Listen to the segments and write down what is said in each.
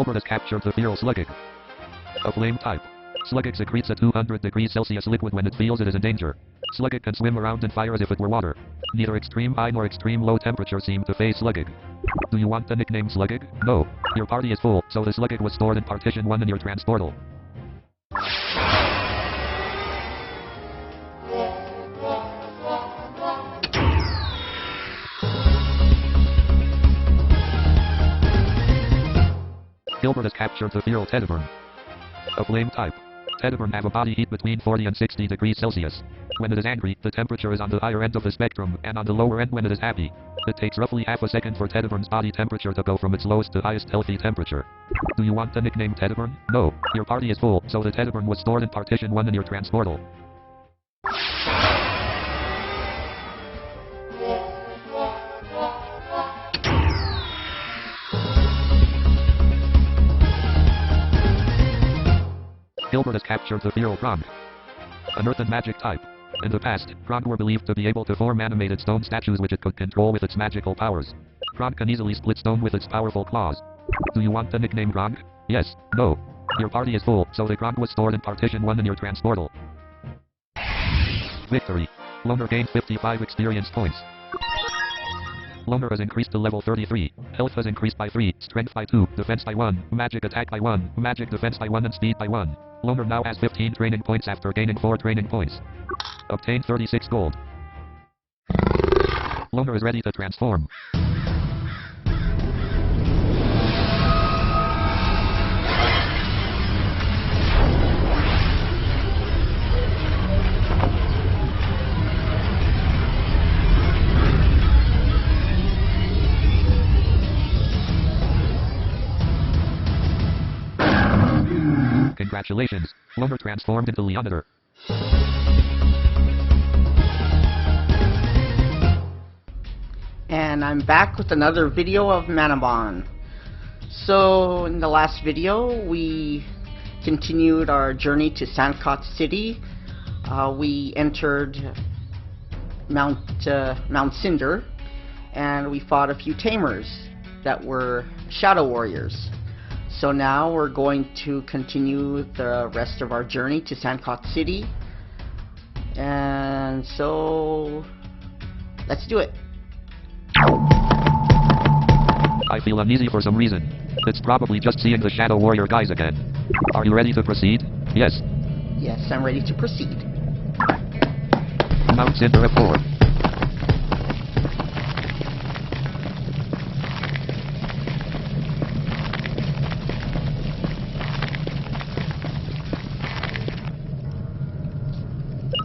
Gilbert has captured the feral Sluggick. A flame type. Sluggick secretes a 200 degrees Celsius liquid when it feels it is in danger. Sluggick can swim around and fire as if it were water. Neither extreme high nor extreme low temperature seem to phase Sluggick. Do you want the nickname Sluggick? No. Your party is full, so the Sluggick was stored in Partition 1 in your transportal. Gilbert has captured the feral Teddyburn. A flame type. Teddyburn have a body heat between 40 and 60 degrees Celsius. When it is angry, the temperature is on the higher end of the spectrum, and on the lower end when it is happy. It takes roughly half a second for Teddyburn's body temperature to go from its lowest to highest healthy temperature. Do you want the nickname Teddyburn? No. Your party is full, so the Teddyburn was stored in Partition 1 in your transportal. Gilbert has captured the feral Krong. An earth and magic type. In the past, Krong were believed to be able to form animated stone statues which it could control with its magical powers. Krong can easily split stone with its powerful claws. Do you want the nickname Krong? Yes. No. Your party is full, so the Krong was stored in Partition 1 in your transportal. Victory. Loner gained 55 experience points. Loner has increased to level 33. Health has increased by 3, strength by 2, defense by 1, magic attack by 1, magic defense by 1 and speed by 1. Loner now has 15 training points after gaining 4 training points. Obtain 36 gold. Loner is ready to transform. Congratulations, Loner transformed into Leonidas. And I'm back with another video of Manamon. So in the last video we continued our journey to Sandcott City. We entered Mount Cinder, and we fought a few tamers that were shadow warriors. So now we're going to continue the rest of our journey to Sandcott City, and so let's do it. I feel uneasy for some reason. It's probably just seeing the Shadow Warrior guys again. Are you ready to proceed? Yes. Yes, I'm ready to proceed. Mount Cinder F4.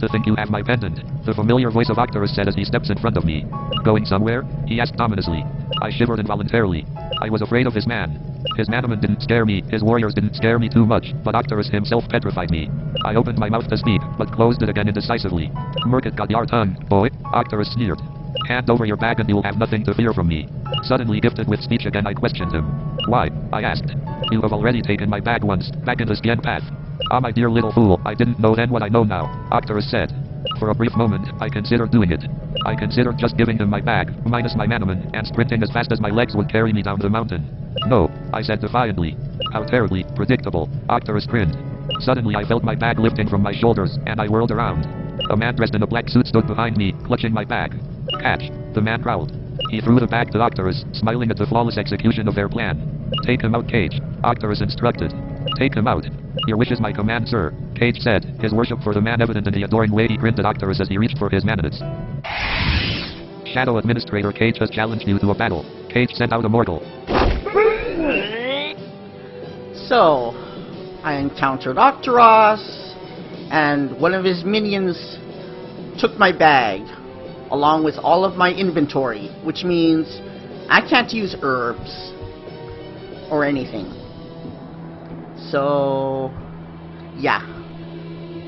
To think you have my pendant, the familiar voice of Octorus said as he steps in front of me. Going somewhere? He asked ominously. I shivered involuntarily. I was afraid of his man. His Manamon didn't scare me, his warriors didn't scare me too much, but Octorus himself petrified me. I opened my mouth to speak, but closed it again indecisively. Merkit got your tongue, boy, Octorus sneered. Hand over your bag and you'll have nothing to fear from me. Suddenly gifted with speech again, I questioned him. Why? I asked. You have already taken my bag once, back in the Skien path. Ah, my dear little fool, I didn't know then what I know now, Octorus said. For a brief moment, I considered doing it. I considered just giving him my bag, minus my Manamon, and sprinting as fast as my legs would carry me down the mountain. No, I said defiantly. How terribly predictable, Octorus grinned. Suddenly I felt my bag lifting from my shoulders, and I whirled around. A man dressed in a black suit stood behind me, clutching my bag. Catch, the man growled. He threw the bag to Octorus, smiling at the flawless execution of their plan. Take him out, Cage, Octorus instructed. Take him out. Your wish is my command, sir, Cage said, his worship for the man evident in the adoring way he grinned at Octorus as he reached for his manonets. Shadow Administrator Cage has challenged you to a battle. Cage sent out a mortal. So, I encountered Octorus, and one of his minions took my bag, along with all of my inventory, which means I can't use herbs or anything. So, yeah.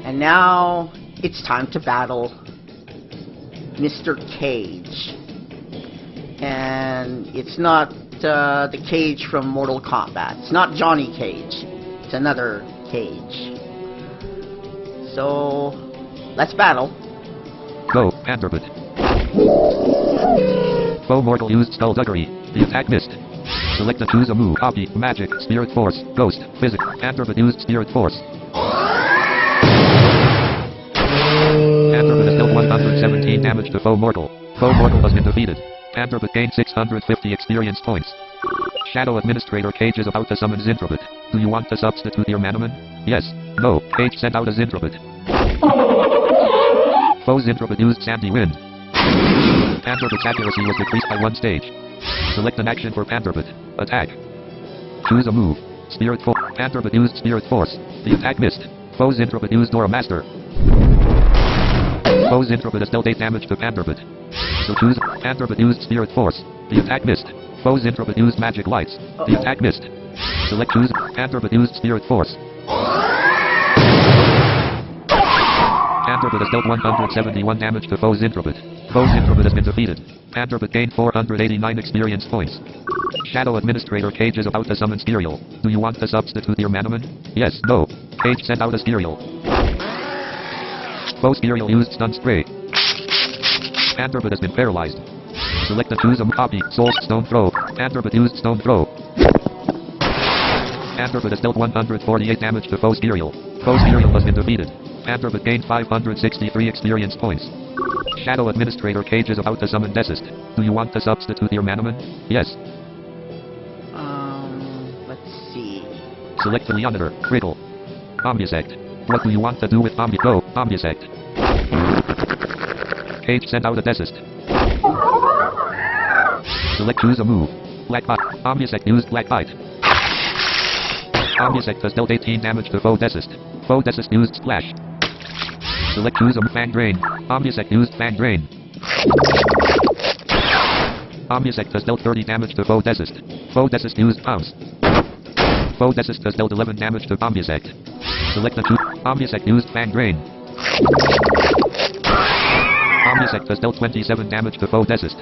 And now, it's time to battle Mr. Cage. And it's not the Cage from Mortal Kombat. It's not Johnny Cage. It's another Cage. So, let's battle. Go, Panderbit. Foe mortal used skullduggery. The attack missed. Select and choose a move. Copy. Magic. Spirit Force. Ghost. Physic. Panther used Spirit Force. Panther has dealt 117 damage to foe mortal. Foe mortal has been defeated. Panther gained 650 experience points. Shadow Administrator Cage is about to summon Zintrobit. Do you want to substitute your Manamon? Yes. No. Cage sent out a Zintrobit. Foe Zintrobit used Sandy Wind. Panther's accuracy was decreased by 1 stage. Select an action for Panther's. Attack. Choose a move. Spirit Force. Panther's used Spirit Force. The attack missed. Foe Zintrobit used Dora Master. Foe Zintrobit has dealt 8 damage to Panther's. So choose. Panther's used Spirit Force. The attack missed. Foe Zintrobit used Magic Lights. The attack missed. Select choose. Panther's used Spirit Force. Panther's has dealt 171 damage to Foe Zintrobit. Foe Zintrobit has been defeated. Panther's gained 489 experience points. Shadow Administrator Cage is about to summon Spirial. Do you want to substitute your Manamon? Yes. No. Cage sent out a Spirial. Foe Spirial used Stun Spray. Panther's has been paralyzed. Select and choose a copy. Soul Stone Throw. Panther's used Stone Throw. Panther's has dealt 148 damage to Foe Spirial. Foe Spirial has been defeated. Panther's gained 563 experience points. Shadow Administrator Cage is about to summon Desist. Do you want to substitute your Manamon? Yes. Let's see. Select the Leonitor. Critical. Omnisect. What do you want to do with Go. Omnisect. Cage sent out a Desist. Select choose a move. Black Bite. Omnisect used Black Bite. Omnisect has dealt 18 damage to Foe Desist. Foe Desist used Splash. Select choose a Fang Drain. Omnisect used Fang Drain. Omnisect has dealt 30 damage to Foe Desist. Foe Desist used Pounce. Foe Desist has dealt 11 damage to Omnisect. Select the choose. Omnisect used Fang Drain. Omnisect has dealt 27 damage to Foe Desist.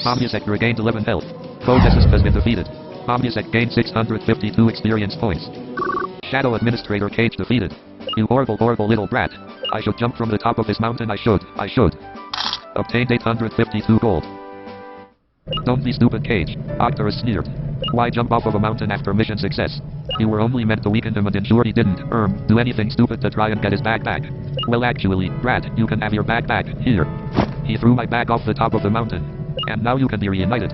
Omnisect regained 11 health. Foe Desist has been defeated. Omnisect gained 652 experience points. Shadow Administrator Cage defeated. You horrible little brat. I should jump from the top of this mountain. I should. Obtained 852 gold. Don't be stupid, Cage. Octorus sneered. Why jump off of a mountain after mission success? You were only meant to weaken him and ensure he didn't, do anything stupid to try and get his bag back. Well actually, brat, you can have your bag back. Here. He threw my bag off the top of the mountain. And now you can be reunited.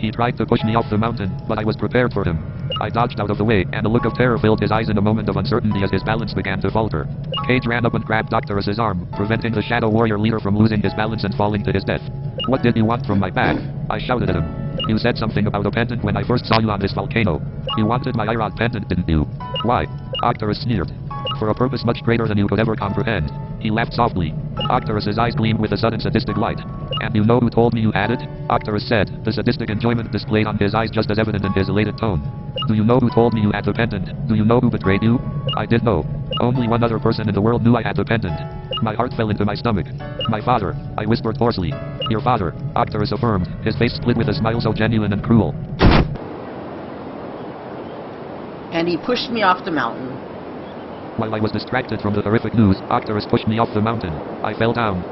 He tried to push me off the mountain, but I was prepared for him. I dodged out of the way, and a look of terror filled his eyes in a moment of uncertainty as his balance began to falter. Cage ran up and grabbed Doctorus's arm, preventing the Shadow Warrior leader from losing his balance and falling to his death. What did you want from my bag? I shouted at him. You said something about a pendant when I first saw you on this volcano. You wanted my Irod pendant, didn't you? Why? Octorus sneered. For a purpose much greater than you could ever comprehend. He laughed softly. Octorus's eyes gleamed with a sudden sadistic light. And you know who told me you had it? Octorus said, the sadistic enjoyment displayed on his eyes just as evident in his elated tone. Do you know who told me you had the pendant? Do you know who betrayed you? I did know. Only one other person in the world knew I had the pendant. My heart fell into my stomach. My father, I whispered hoarsely. Your father, Octorus affirmed, his face split with a smile so genuine and cruel. And he pushed me off the mountain. While I was distracted from the horrific news, Octorus pushed me off the mountain. I fell down.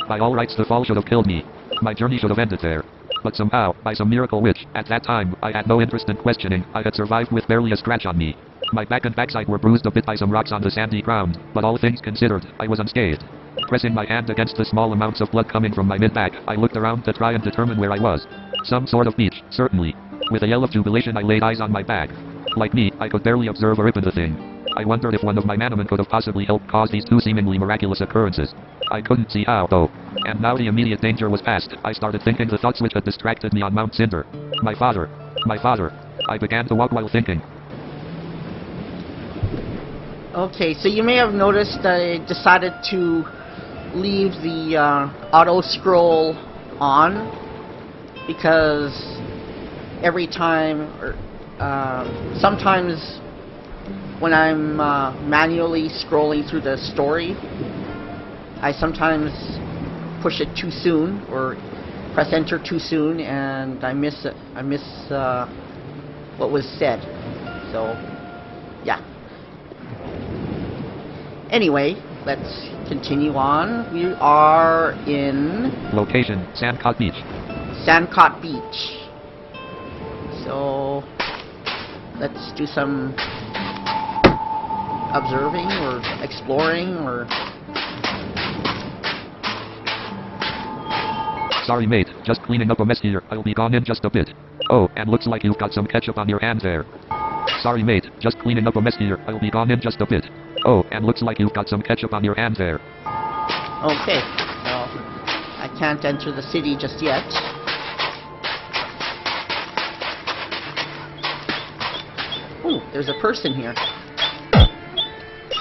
By all rights, the fall should have killed me. My journey should have ended there. But somehow, by some miracle which, at that time, I had no interest in questioning, I had survived with barely a scratch on me. My back and backside were bruised a bit by some rocks on the sandy ground, but all things considered, I was unscathed. Pressing my hand against the small amounts of blood coming from my mid-back, I looked around to try and determine where I was. Some sort of beach, certainly. With a yell of jubilation, I laid eyes on my bag. Like me, I could barely observe a rip in the thing. I wondered if one of my Manamon could have possibly helped cause these two seemingly miraculous occurrences. I couldn't see how, though. And now the immediate danger was past, I started thinking the thoughts which had distracted me on Mount Cinder. My father. I began to walk while thinking. Okay, so you may have noticed that I decided to leave the auto scroll on because every time, or sometimes when I'm manually scrolling through the story, I sometimes push it too soon or press enter too soon, and I miss what was said. So, yeah. Anyway. let's continue on. We are in Location, Sandcott Beach. Sandcott Beach. So let's do some observing or exploring or... Sorry mate, just cleaning up a mess here. I'll be gone in just a bit. Oh, and looks like you've got some ketchup on your hand there. Sorry mate, just cleaning up a mess here. I'll be gone in just a bit. Oh, and looks like you've got some ketchup on your hand there. Okay, well, I can't enter the city just yet. Ooh, there's a person here.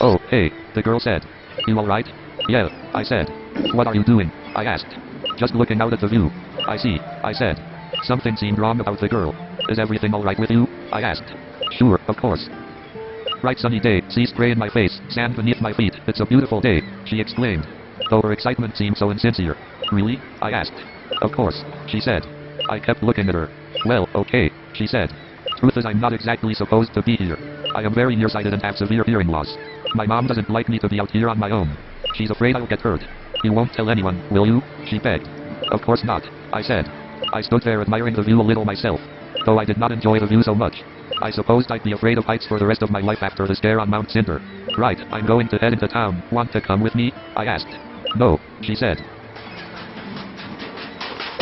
Oh, hey, the girl said. You alright? Yeah, I said. What are you doing? I asked. Just looking out at the view. I see, I said. Something seemed wrong about the girl. Is everything alright with you? I asked. Sure, of course. Bright sunny day, sea spray in my face, sand beneath my feet. It's a beautiful day, she exclaimed. Though her excitement seemed so insincere. Really? I asked. Of course, she said. I kept looking at her. Well, okay, she said. Truth is I'm not exactly supposed to be here. I am very nearsighted and have severe hearing loss. My mom doesn't like me to be out here on my own. She's afraid I'll get hurt. You won't tell anyone, will you? She begged. Of course not, I said. I stood there admiring the view a little myself. Though I did not enjoy the view so much. I supposed I'd be afraid of heights for the rest of my life after the scare on Mount Cinder. Right, I'm going to head into town. Want to come with me? I asked. No, she said.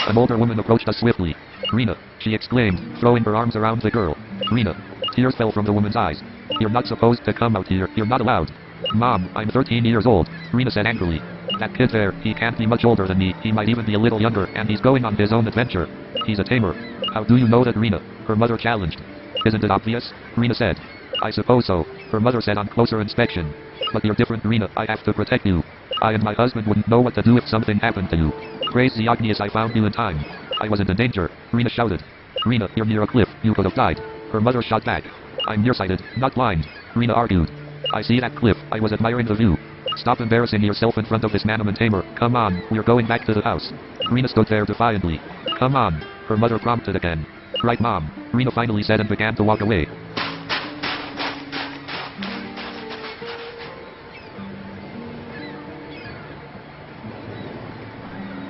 An older woman approached us swiftly. Rena, she exclaimed, throwing her arms around the girl. Rena. Tears fell from the woman's eyes. You're not supposed to come out here. You're not allowed. Mom, I'm 13 years old, Rena said angrily. That kid there, he can't be much older than me. He might even be a little younger, and he's going on his own adventure. He's a tamer. How do you know that, Rena? Her mother challenged. Isn't it obvious? Rena said. I suppose so, her mother said on closer inspection. But you're different, Rena. I have to protect you. I and my husband wouldn't know what to do if something happened to you. Praise the Agnes, I found you in time. I wasn't in danger, Rena shouted. Rena, you're near a cliff. You could have died. Her mother shot back. I'm nearsighted, not blind, Rena argued. I see that cliff. I was admiring the view. Stop embarrassing yourself in front of this Manamon tamer. Come on, we're going back to the house. Rena stood there defiantly. Come on, her mother prompted again. Right, Mom, Rena finally said and began to walk away.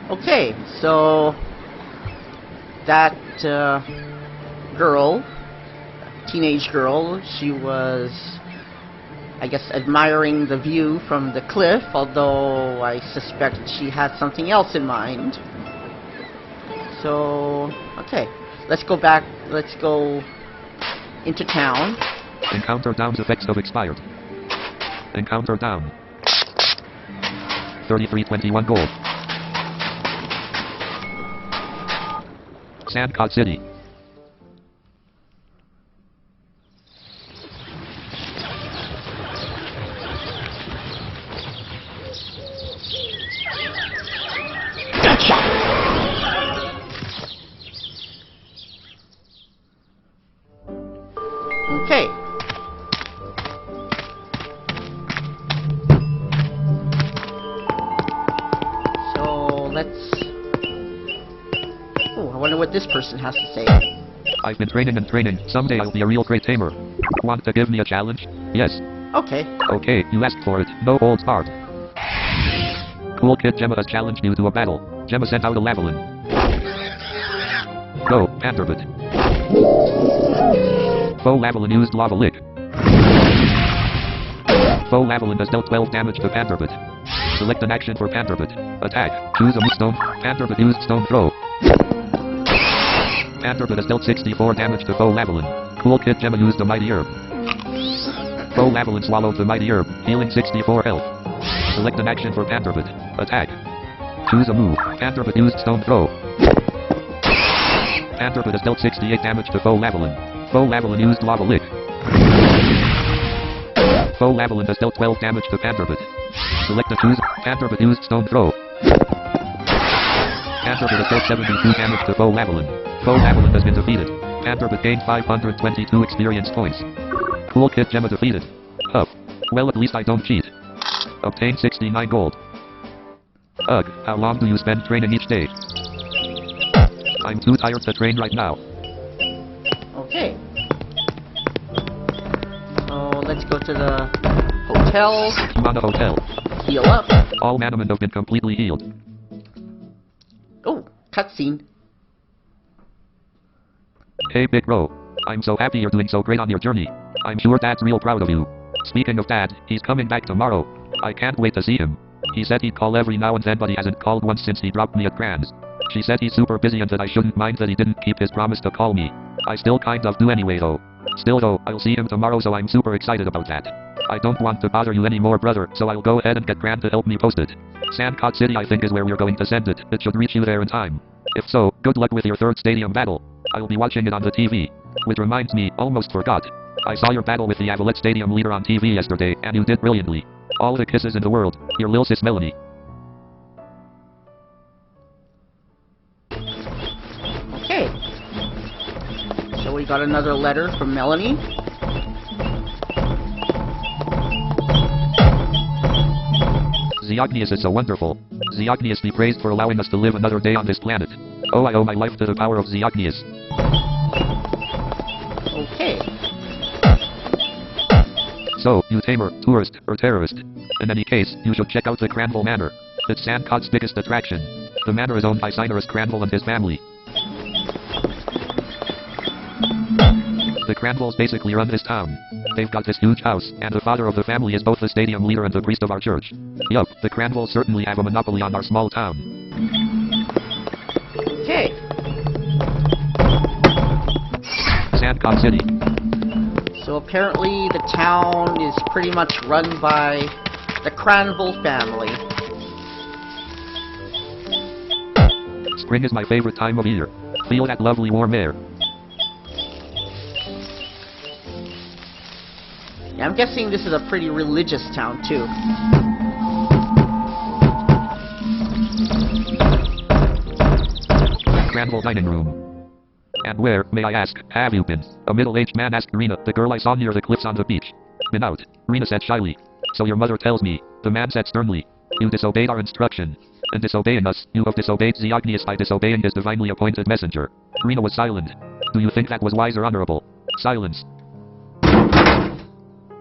Okay, so that girl, teenage girl, she was, I guess, admiring the view from the cliff, although I suspect she had something else in mind. So, okay, let's go back, let's go into town. Encounter down's effects have expired. Encounter down. 3321 gold. Sandcott City. Okay. So let's... Oh, I wonder what this person has to say. I've been training and training. Someday I'll be a real great tamer. Want to give me a challenge? Yes. Okay. Okay, you asked for it. No holds barred. Cool Kid Gemma has challenged you to a battle. Gemma sent out a Lavalin. Go, Panderbit. Foe Lavalin used Lava Lick. Foe Lavalin has dealt 12 damage to Panderbit. Select an action for Panderbit. Attack. Choose a move stone. Panderbit used Stone Throw. Panderbit has dealt 64 damage to Foe Lavalin. Cool Kid Gemma used a Mighty Herb. Foe Lavalin swallowed the Mighty Herb, healing 64 health. Select an action for Panderbit. Attack. Choose a move. Panderbit used Stone Throw. Panderbit has dealt 68 damage to Foe Lavalin. Foe Lavalin used Lava Lick. Foe Lavalin has dealt 12 damage to Panderbit. Select a choose. Panderbit used Stone Throw. Panderbit has dealt 72 damage to Foe Lavalin. Foe Lavalin has been defeated. Panderbit gained 522 experience points. Cool Kid Gemma defeated. Huff. Well, at least I don't cheat. Obtain 69 gold. Ugh, how long do you spend training each day? I'm too tired to train right now. Okay. So let's go to the hotel. Mana Hotel. heal up. All Manamon have been completely healed. Oh, cutscene. Hey Big Bro. I'm so happy you're doing so great on your journey. I'm sure Dad's real proud of you. Speaking of Dad, he's coming back tomorrow. I can't wait to see him. He said he'd call every now and then, but he hasn't called once since he dropped me at Grand's. She said he's super busy and that I shouldn't mind that he didn't keep his promise to call me. I still kind of do anyway though. Still though, I'll see him tomorrow, so I'm super excited about that. I don't want to bother you anymore, brother, so I'll go ahead and get Grand to help me post it. Sandcott City I think is where we're going to send it. It should reach you there in time. If so, good luck with your third stadium battle. I'll be watching it on the TV. Which reminds me, almost forgot. I saw your battle with the Avalet Stadium leader on TV yesterday, and you did brilliantly. All the kisses in the world. Your lil sis Melanie. Okay. So we got another letter from Melanie. Zeognius is so wonderful. Zeognius be praised for allowing us to live another day on this planet. Oh, I owe my life to the power of Zeognius. Okay. So, you tamer, tourist, or terrorist. In any case, you should check out the Cranville Manor. It's Sandcott's biggest attraction. The manor is owned by Cyrus Cranville and his family. The Cranvilles basically run this town. They've got this huge house, and the father of the family is both the stadium leader and the priest of our church. Yup, the Cranvilles certainly have a monopoly on our small town. Okay. Sandcott City. So apparently the town is pretty much run by the Cranville family. Spring is my favorite time of year. Feel that lovely warm air. Yeah, I'm guessing this is a pretty religious town too. Cranville dining room. And where, may I ask, have you been? A middle-aged man asked Rena, the girl I saw near the cliffs on the beach. Been out. Rena said shyly. So your mother tells me. The man said sternly. You disobeyed our instruction. In disobeying us, you have disobeyed Zeognius by disobeying his divinely appointed messenger. Rena was silent. Do you think that was wise or honorable? Silence.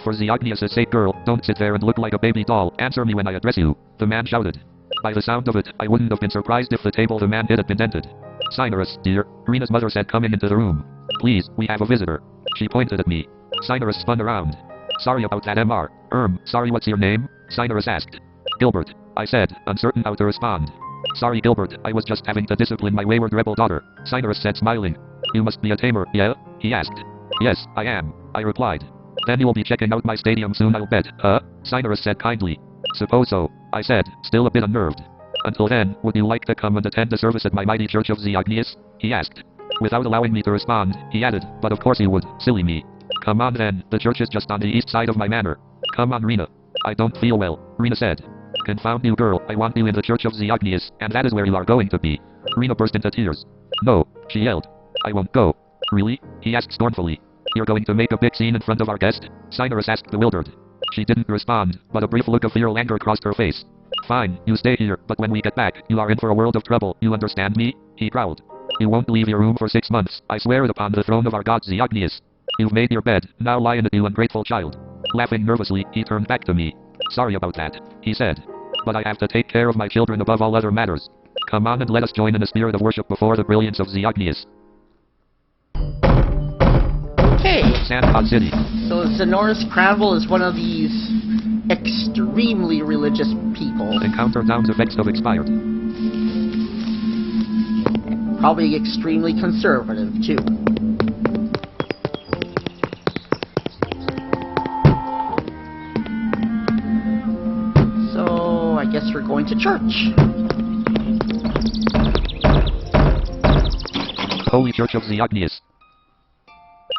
For Zeognius' sake, girl, don't sit there and look like a baby doll. Answer me when I address you. The man shouted. By the sound of it, I wouldn't have been surprised if the table the man hit had been dented. Cyrus, dear, Rena's mother said coming into the room. Please, we have a visitor. She pointed at me. Cyrus spun around. Sorry about that, Mr. Sorry, what's your name? Cyrus asked. Gilbert, I said, uncertain how to respond. Sorry, Gilbert, I was just having to discipline my wayward rebel daughter, Cyrus said, smiling. You must be a tamer, yeah? He asked. Yes, I am, I replied. Then you'll be checking out my stadium soon, I'll bet, huh? Cyrus said kindly. Suppose so, I said, still a bit unnerved. Until then, would you like to come and attend the service at my mighty church of Zeognius? He asked. Without allowing me to respond, he added, but of course you would, silly me. Come on then, the church is just on the east side of my manor. Come on, Rena. I don't feel well, Rena said. Confound you, girl, I want you in the church of Zeognius, and that is where you are going to be. Rena burst into tears. No, she yelled. I won't go. Really? He asked scornfully. You're going to make a big scene in front of our guest? Cyrus asked, bewildered. She didn't respond, but a brief look of fear or anger crossed her face. Fine, you stay here, but when we get back, you are in for a world of trouble, you understand me? He growled. You won't leave your room for 6 months, I swear it upon the throne of our god Zeognius. You've made your bed, now lie in it, you ungrateful child. Laughing nervously, he turned back to me. Sorry about that, he said. But I have to take care of my children above all other matters. Come on and let us join in a spirit of worship before the brilliance of Zeognius. Okay. Sandcott City. So Zenoris Cranville is one of these extremely religious people. Encounter Downs effects of expired. Probably extremely conservative, too. So, I guess we're going to church. Holy Church of Zeognius.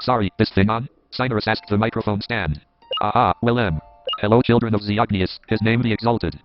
Sorry, this thing on? Cyrus asked the microphone stand. Aha, well hello children of Zeognius, his name be exalted.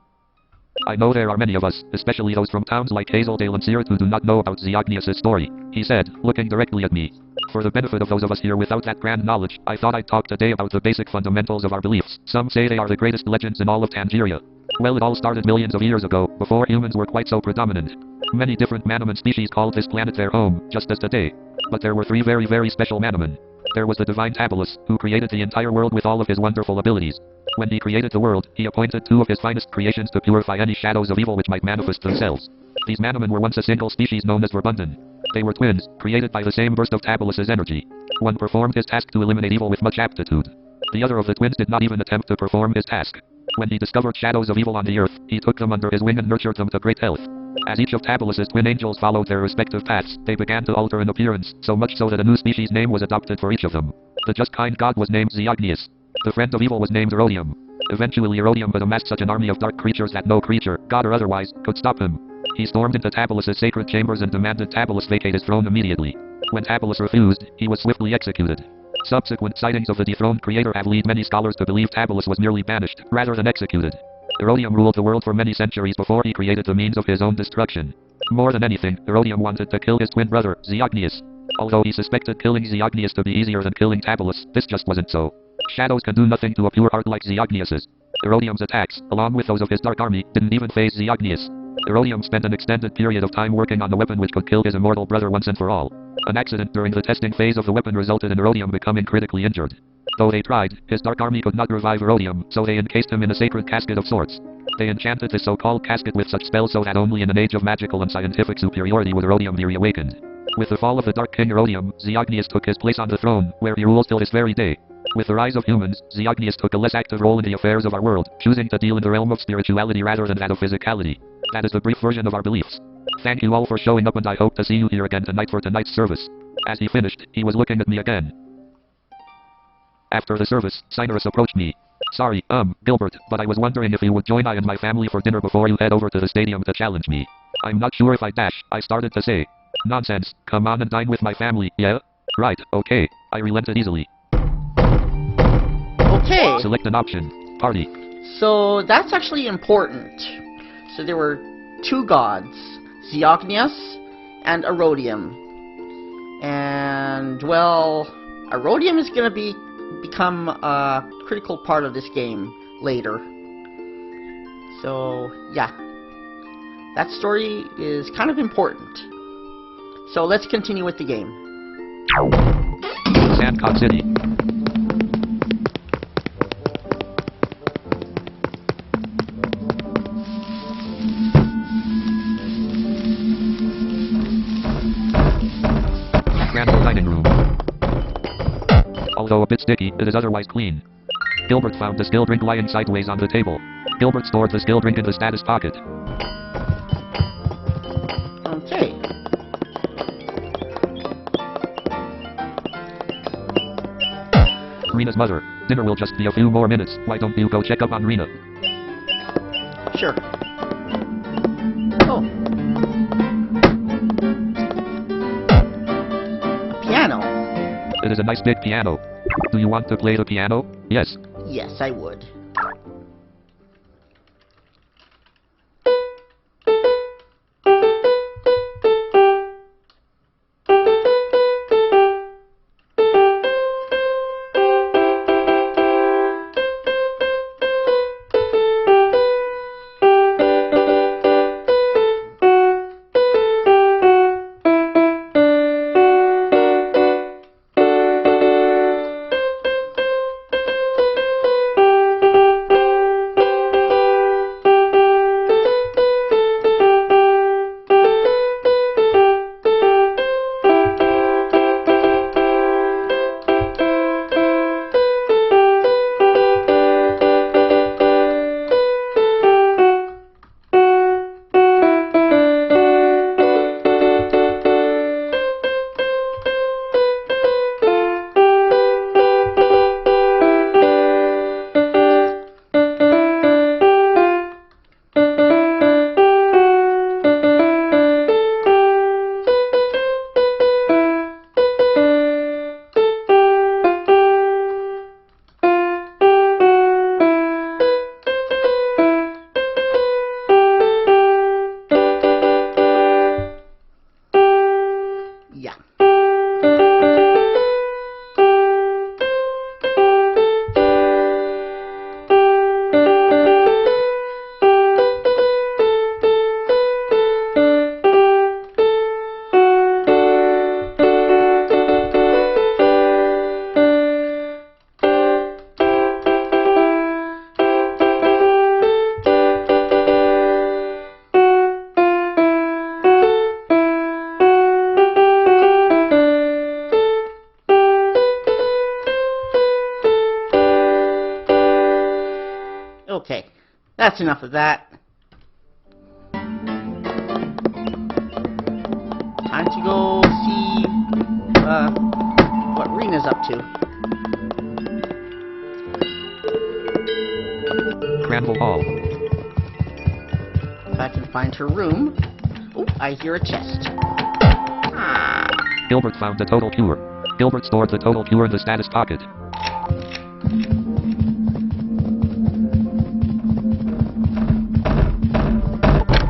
I know there are many of us, especially those from towns like Hazeldale and Sirt who do not know about Zeognius' story, he said, looking directly at me. For the benefit of those of us here without that grand knowledge, I thought I'd talk today about the basic fundamentals of our beliefs. Some say they are the greatest legends in all of Tangeria. Well, it all started millions of years ago, before humans were quite so predominant. Many different Manamon species called this planet their home, just as today. But there were 3 very, very special Manamon. There was the divine Tabalus, who created the entire world with all of his wonderful abilities. When he created the world, he appointed two of his finest creations to purify any shadows of evil which might manifest themselves. These Manamon were once a single species known as Verbundan. They were twins, created by the same burst of Tabulus's energy. One performed his task to eliminate evil with much aptitude. The other of the twins did not even attempt to perform his task. When he discovered shadows of evil on the earth, he took them under his wing and nurtured them to great health. As each of Tabulus's twin angels followed their respective paths, they began to alter in appearance, so much so that a new species name was adopted for each of them. The just kind god was named Zeognius. The friend of evil was named Erodium. Eventually Erodium had amassed such an army of dark creatures that no creature, god or otherwise, could stop him. He stormed into Tabulus's sacred chambers and demanded Tabulus vacate his throne immediately. When Tabulus refused, he was swiftly executed. Subsequent sightings of the dethroned creator have led many scholars to believe Tabulus was merely banished, rather than executed. Erodium ruled the world for many centuries before he created the means of his own destruction. More than anything, Erodium wanted to kill his twin brother, Zeognius. Although he suspected killing Zeognius to be easier than killing Tabulus, this just wasn't so. Shadows can do nothing to a pure heart like Zeognius's. Erodium's attacks, along with those of his dark army, didn't even faze Zeognius. Erodium spent an extended period of time working on the weapon which could kill his immortal brother once and for all. An accident during the testing phase of the weapon resulted in Erodium becoming critically injured. Though they tried, his dark army could not revive Erodium, so they encased him in a sacred casket of sorts. They enchanted this so-called casket with such spells so that only in an age of magical and scientific superiority would Erodium be reawakened. With the fall of the Dark King Erodium, Zeognius took his place on the throne, where he rules till this very day. With the rise of humans, Zeognius took a less active role in the affairs of our world, choosing to deal in the realm of spirituality rather than that of physicality. That is the brief version of our beliefs. Thank you all for showing up and I hope to see you here again tonight for tonight's service. As he finished, he was looking at me again. After the service, Cyrus approached me. Sorry, Gilbert, but I was wondering if you would join I and my family for dinner before you head over to the stadium to challenge me. I'm not sure if I started to say. Nonsense, come on and dine with my family, yeah? Right, okay. I relented easily. Okay. Select an option. Party. So that's actually important. So there were two gods, Zeognius and Erodium. And, well, Erodium is going to become a critical part of this game later. So, yeah. That story is kind of important. So let's continue with the game. Sandcock City. Grand dining room. Although a bit sticky, it is otherwise clean. Gilbert found the skill drink lying sideways on the table. Gilbert stored the skill drink in the status pocket. Okay. Rena's mother. Dinner will just be a few more minutes. Why don't you go check up on Rena? Sure. Oh. Piano. It is a nice big piano. Do you want to play the piano? Yes. Yes, I would. That's enough of that. Time to go see what Rena's up to. Granville Hall. If I can find her room. Oh, I hear a chest. Gilbert found the total cure. Gilbert stored the total cure in the status pocket.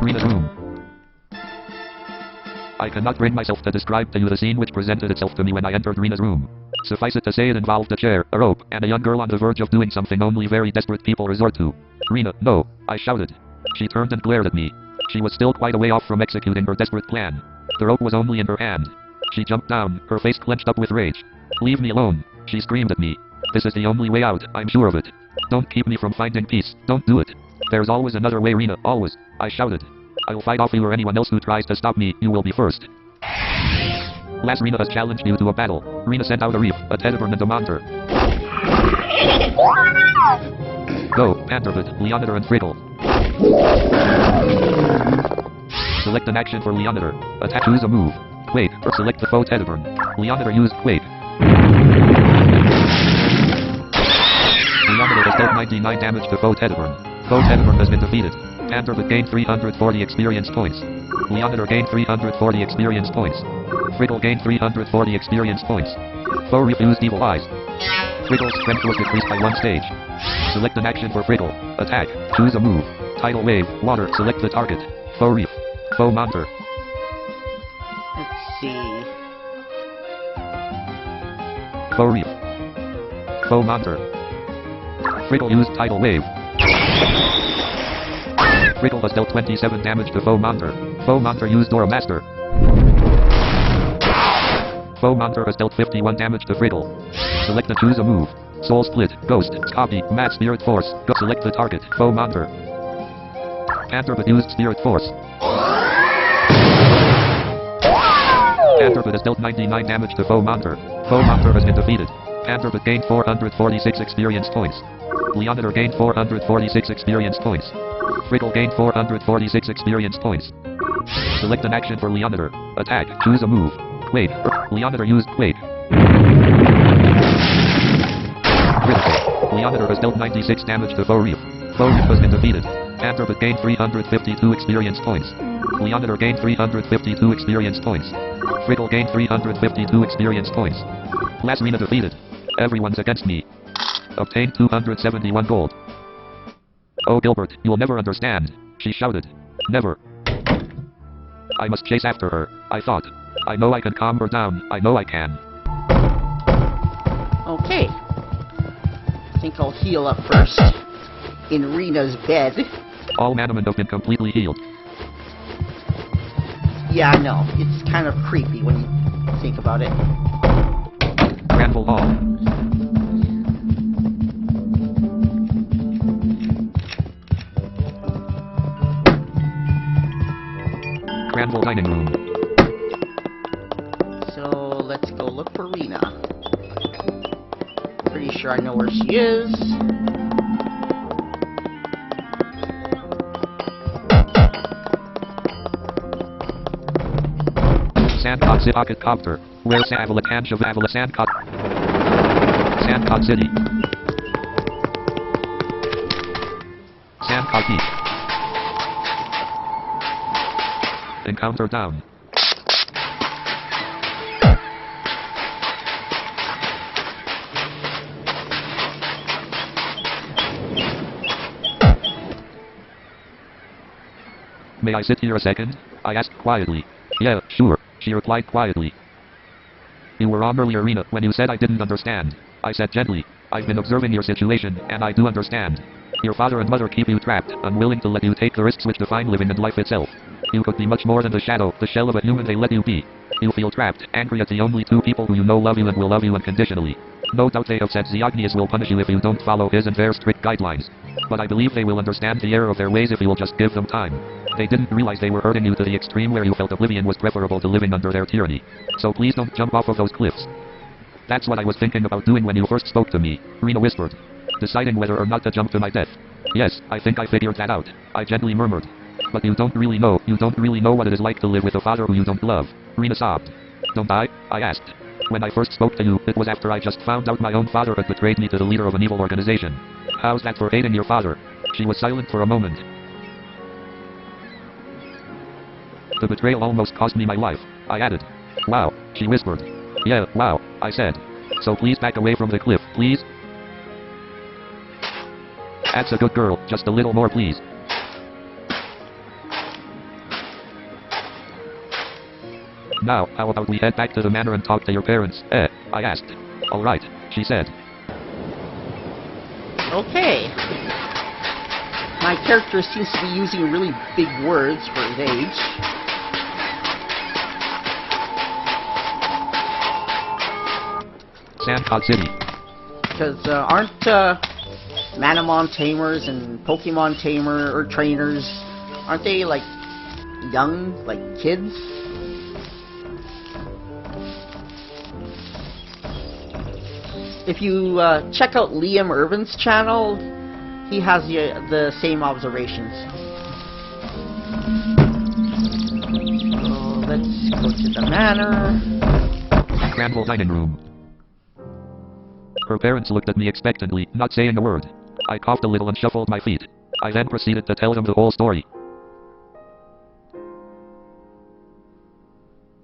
Rena's room. I cannot bring myself to describe to you the scene which presented itself to me when I entered Rena's room. Suffice it to say it involved a chair, a rope, and a young girl on the verge of doing something only very desperate people resort to. Rena, no, I shouted. She turned and glared at me. She was still quite a way off from executing her desperate plan. The rope was only in her hand. She jumped down, her face clenched up with rage. Leave me alone, she screamed at me. This is the only way out, I'm sure of it. Don't keep me from finding peace, don't do it. There's always another way, Rena, always, I shouted. I'll fight off you or anyone else who tries to stop me, you will be first. Last Rena has challenged you to a battle. Rena sent out a reef, a Tediburn and a Monter. Go, Pantervid, Leonidas and Frickle. Select an action for Leonidas. Attack, choose a move. Quake, or select the foe Tediburn. Leonidas used Quake. Leonidas has dealt 99 damage to foe Tediburn. Foe Tediburn has been defeated. Pantervid gained 340 experience points. Leonidas gained 340 experience points. Frickle gained 340 experience points. Foe refused evil eyes. Frickle's strength was decreased by 1 stage. Select an action for Frickle. Attack. Choose a move. Tidal wave. Water. Select the target. Foe reef. Foe monster. Let's see. Foe reef. Foe monster. Frickle used tidal wave. Frickle has dealt 27 damage to Foe monster. Foe monster used Dora Master. Foe monster has dealt 51 damage to Frickle. Select and choose a move. Soul Split, Ghost, Copy, Mad Spirit Force. Go select the target. Foe monster. Pantervid used Spirit Force. Pantervid has dealt 99 damage to Foe monster. Foe monster has been defeated. Pantervid gained 446 experience points. Leonidas gained 446 experience points. Frickle gained 446 experience points. Select an action for Leonidas. Attack. Choose a move. Quake. Leonidas used Quake. Critical. Leonidas has dealt 96 damage to Foe reef. Foe reef has been defeated. Pantervid gained 352 experience points. Leonidas gained 352 experience points. Frickle gained 352 experience points. Last Rena defeated. Everyone's against me. Obtained 271 gold. Oh Gilbert, you'll never understand, she shouted. Never. I must chase after her, I thought. I know I can calm her down, I know I can. Okay. I think I'll heal up first. In Rena's bed. All Manamon have been completely healed. Yeah, I know. It's kind of creepy when you think about it. Granville Hall. Granville dining room. So let's go look for Rena. Pretty sure I know where she is. Sandcott City Pocket Copter. Where's Avalanche of Avala Sandcott? Sandcott City. Sandcott Heat. Encounter down. May I sit here a second? I asked quietly. Yeah, sure, she replied quietly. You were on earlier, Rena, when you said I didn't understand. I said gently, I've been observing your situation, and I do understand. Your father and mother keep you trapped, unwilling to let you take the risks which define living and life itself. You could be much more than the shadow, the shell of a human they let you be. You feel trapped, angry at the only two people who you know love you and will love you unconditionally. No doubt they have said Ziognius will punish you if you don't follow his and their strict guidelines. But I believe they will understand the error of their ways if you will just give them time. They didn't realize they were hurting you to the extreme where you felt oblivion was preferable to living under their tyranny. So please don't jump off of those cliffs. That's what I was thinking about doing when you first spoke to me, Rena whispered. Deciding whether or not to jump to my death. Yes, I think I figured that out, I gently murmured. But you don't really know what it is like to live with a father who you don't love. Rena sobbed. Don't I asked. When I first spoke to you, it was after I just found out my own father had betrayed me to the leader of an evil organization. How's that for hating your father? She was silent for a moment. The betrayal almost cost me my life, I added. Wow, she whispered. Yeah, wow, I said. So please back away from the cliff, please? That's a good girl, just a little more please. Now, how about we head back to the manor and talk to your parents, I asked. Alright, she said. Okay. My character seems to be using really big words for his age. Sandcod City. Because aren't Manamon tamers and Pokemon tamer or trainers, aren't they like young, like kids? If you check out Liam Irvin's channel, he has the same observations. So let's go to the manor. Granville dining room. Her parents looked at me expectantly, not saying a word. I coughed a little and shuffled my feet. I then proceeded to tell them the whole story.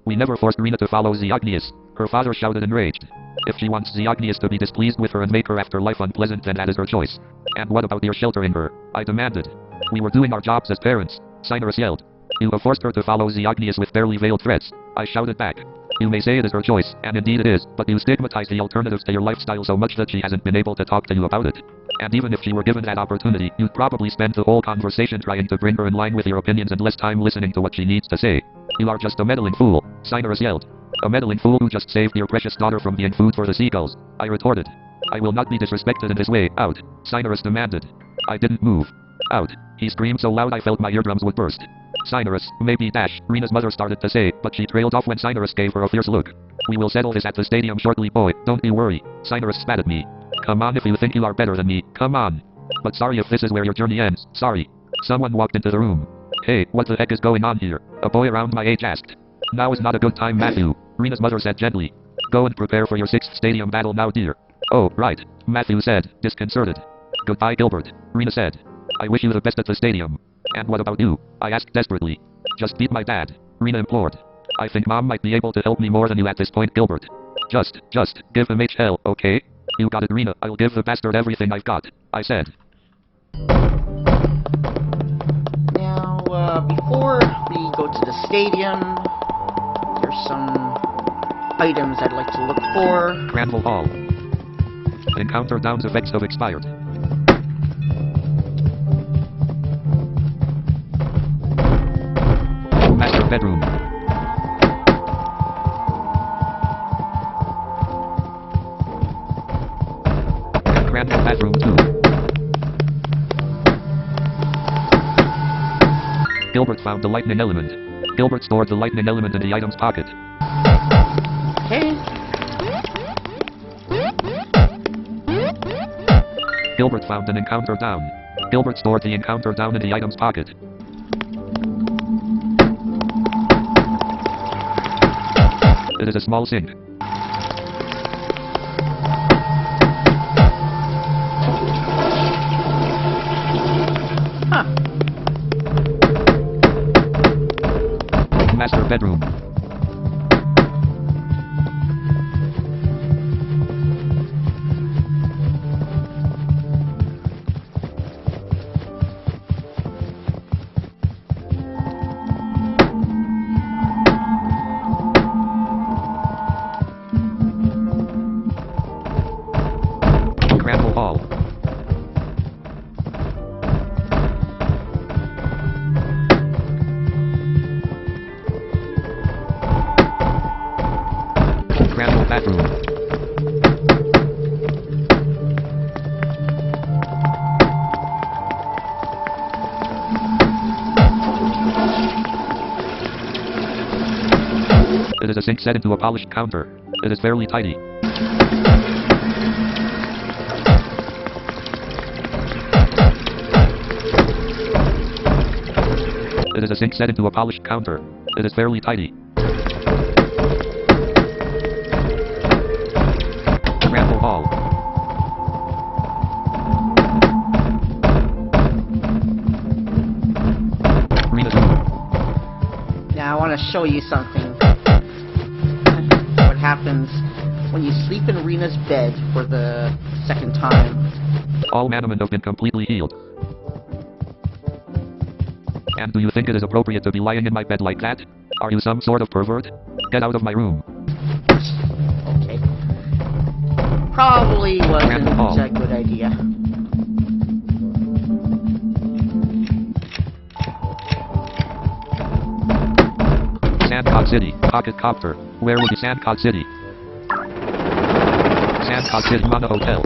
We never forced Rena to follow Xeogneus. Her father shouted enraged. If she wants Xeogneus to be displeased with her and make her afterlife unpleasant, then that is her choice. And what about your sheltering her? I demanded. We were doing our jobs as parents, Cinerus yelled. You have forced her to follow Xeogneus with barely veiled threats, I shouted back. You may say it is her choice, and indeed it is, but you stigmatize the alternatives to your lifestyle so much that she hasn't been able to talk to you about it. And even if she were given that opportunity, you'd probably spend the whole conversation trying to bring her in line with your opinions and less time listening to what she needs to say. You are just a meddling fool, Cinerus yelled. A meddling fool who just saved your precious daughter from being food for the seagulls, I retorted. I will not be disrespected in this way, out, Cinerus demanded. I didn't move. Out, he screamed so loud I felt my eardrums would burst. Cinerus, maybe dash, Rena's mother started to say, but she trailed off when Cinerus gave her a fierce look. We will settle this at the stadium shortly, boy, don't you worry, Cinerus spat at me. Come on if you think you are better than me, come on. But sorry if this is where your journey ends, sorry. Someone walked into the room. Hey, what the heck is going on here? A boy around my age asked. Now is not a good time, Matthew, Rena's mother said gently. Go and prepare for your 6th stadium battle now, dear. Oh, right, Matthew said, disconcerted. Goodbye, Gilbert, Rena said. I wish you the best at the stadium. And what about you? I asked desperately. Just beat my dad, Rena implored. I think Mom might be able to help me more than you at this point, Gilbert. Just give him hell, okay? You got it, Rena, I'll give the bastard everything I've got, I said. Now, before we go to the stadium, there's some items I'd like to look for. Granville Hall. Encounter downs effects have expired. Master bedroom. Granville bathroom 2. Gilbert found the lightning element. Gilbert stored the lightning element in the item's pocket. Okay. Gilbert found an encounter down. Gilbert stored the encounter down in the item's pocket. It is a small sink. Huh. Master bedroom. Granville Hall. Granville bathroom. It is a sink set into a polished counter. It is fairly tidy. It is a sink set into a polished counter. It is fairly tidy. Ramble Hall. Rena's room. Now I want to show you something. What happens when you sleep in Rena's bed for the second time. All Manamon have been completely healed. And do you think it is appropriate to be lying in my bed like that? Are you some sort of pervert? Get out of my room. Okay. Probably wasn't Ramble Hall. a good idea. Sandcot City. Pocket Copter. Where will be Sandcot City? Sandcot City Mana Hotel.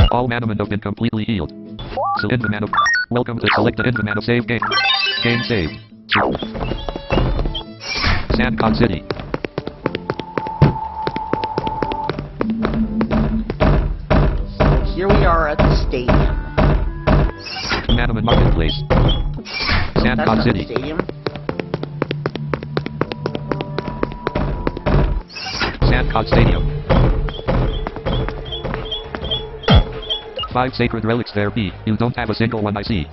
All Manamon have been completely healed. So Invamano. Welcome to select the Invamano save game. Game saved. Sandcot City. So here we are at the stadium. Manamon Marketplace. That's Sandcot not the City. stadium. Sandcot Stadium. 5 sacred relics there be. You don't have a single one I see.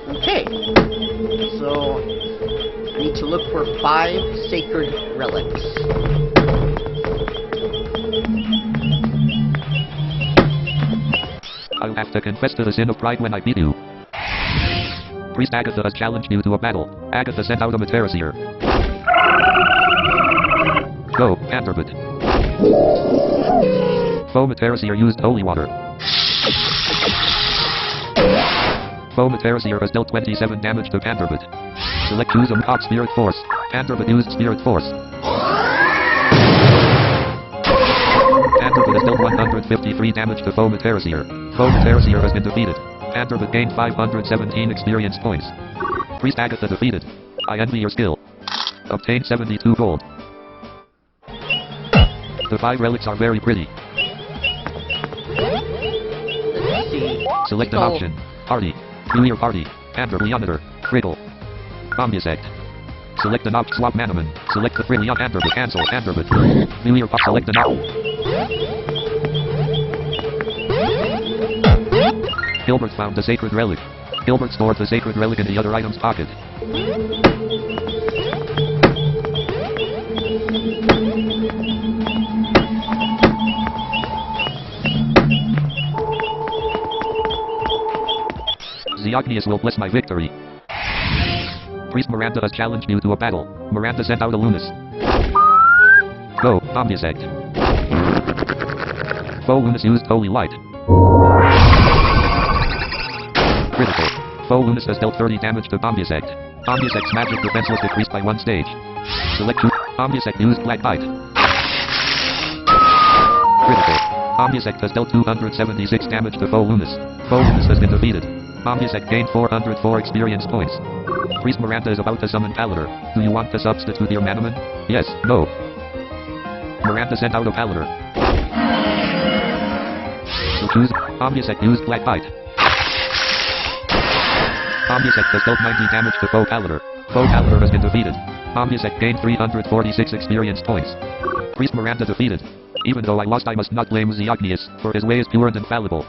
Okay. So I need to look for 5 sacred relics. I'll have to confess to the sin of pride when I beat you. Priest Agatha has challenged you to a battle. Agatha sent out a Materasier. Go, Vanderbilt. Foe Materasier used holy water. Foe Materasier has dealt 27 damage to Vanderbilt. Select choose Cop Spirit Force. Vanderbilt used Spirit Force. Vanderbilt has dealt 153 damage to Foe Materasier. Foe Materasier has been defeated. Vanderbilt gained 517 experience points. Priest Agatha defeated. I envy your skill. Obtain 72 gold. The 5 relics are very pretty. Let's see. Select an option. Party. View your party. Vanderbilt. Critical. Omnisect. Select an option. Swap Manamon. Select the Brilliant Vanderbilt. Cancel Vanderbilt. View your select an option. Gilbert found the sacred relic. Gilbert stored the sacred relic in the other item's pocket. Zeognius will bless my victory. Priest Miranda has challenged you to a battle. Miranda sent out a Lunas. Go, Omnisect. Foe Lunas used Holy Light. Critical. Foe Lunas has dealt 30 damage to Omnisect. Omnisect's magic defense was decreased by 1 stage. Select choose. Omnisect used Black Light. Critical. Omnisect has dealt 276 damage to Foe Lunas. Foe Lunas has been defeated. Omnisect gained 404 experience points. Priest Miranda is about to summon Palador. Do you want to substitute your Manamon? Yes, no. Miranda sent out a Palador. So choose. Omnisect used Black Light. Omnisect has dealt 90 damage to Foe Palador. Foe Palador has been defeated. Omnisect gained 346 experience points. Priest Miranda defeated. Even though I lost, I must not blame Zeognius, for his way is pure and infallible.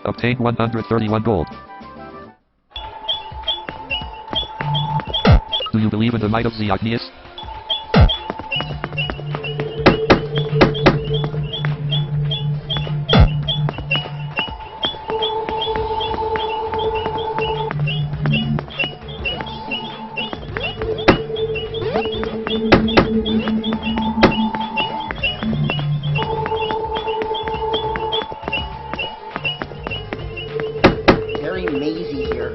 Obtained 131 gold. Do you believe in the might of Zeognius? Very mazy here.